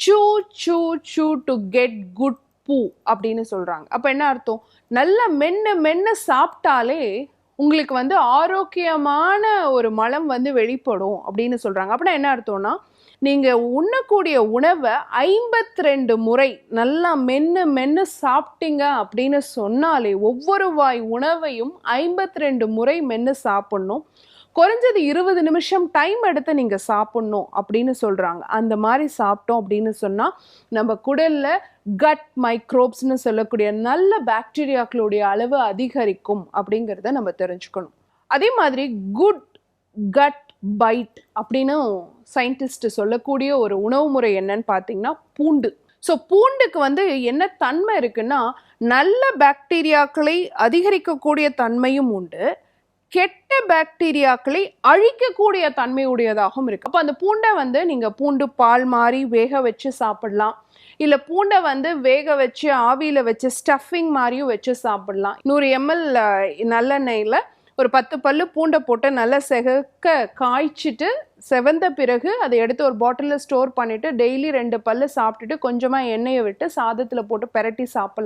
சூ சூ சூ டு கெட் குட் பூ அப்படின்னு சொல்றாங்க. அப்ப என்ன அர்த்தம்? நல்லா மென்னு சாப்பிட்டாலே உங்களுக்கு வந்து ஆரோக்கியமான ஒரு மலம் வந்து வெளிப்படும் அப்படின்னு சொல்றாங்க. அப்படின்னா என்ன அர்த்தம்னா, நீங்க உண்ணக்கூடிய உணவை 52 முறை நல்லா மென்னு சாப்பிட்டீங்க அப்படின்னு சொன்னாலே, ஒவ்வொரு வாய் உணவையும் 52 முறை மென்னு சாப்பிடணும். குறைஞ்சது 20 நிமிஷம் டைம் எடுத்து நீங்க சாப்பிடணும் அப்படின்னு சொல்றாங்க. அந்த மாதிரி சாப்பிட்டோம் அப்படின்னு சொன்னா நம்ம குடல்ல கட் மைக்ரோப்ஸ்னு சொல்லக்கூடிய நல்ல பாக்டீரியாக்களுடைய அளவு அதிகரிக்கும் அப்படிங்கிறத நம்ம தெரிஞ்சுக்கணும். அதே மாதிரி குட் கட் பைட் அப்படின்னு சயின்டிஸ்ட் சொல்லக்கூடிய ஒரு உணவு முறை என்னன்னு பார்த்தீங்கன்னா பூண்டு. ஸோ பூண்டுக்கு வந்து என்ன தன்மை இருக்குன்னா, நல்ல பாக்டீரியாக்களை அதிகரிக்கக்கூடிய தன்மையும் உண்டு, கெட்ட பாக்டீரியாக்களை அழிக்கக்கூடிய தன்மையுடையதாகவும் இருக்கு. அப்போ அந்த பூண்டை வந்து நீங்க பூண்டு பால் மாதிரி வேக வச்சு சாப்பிடலாம், இல்லை பூண்டை வந்து வேக வச்சு ஆவியில் வச்சு ஸ்டஃபிங் மாதிரியும் வச்சு சாப்பிடலாம். 100 ml நல்லெண்ணெயில் ஒரு 10 பல்லு பூண்டை போட்டு நல்லா செகக்க காய்ச்சிட்டு செவந்த பிறகு அதை எடுத்து ஒரு பாட்டிலில் ஸ்டோர் பண்ணிட்டு டெய்லி 2 பல்லு சாப்பிட்டுட்டு கொஞ்சமாக எண்ணெயை விட்டு சாதத்தில் போட்டு பெரட்டி சாப்பிடலாம்.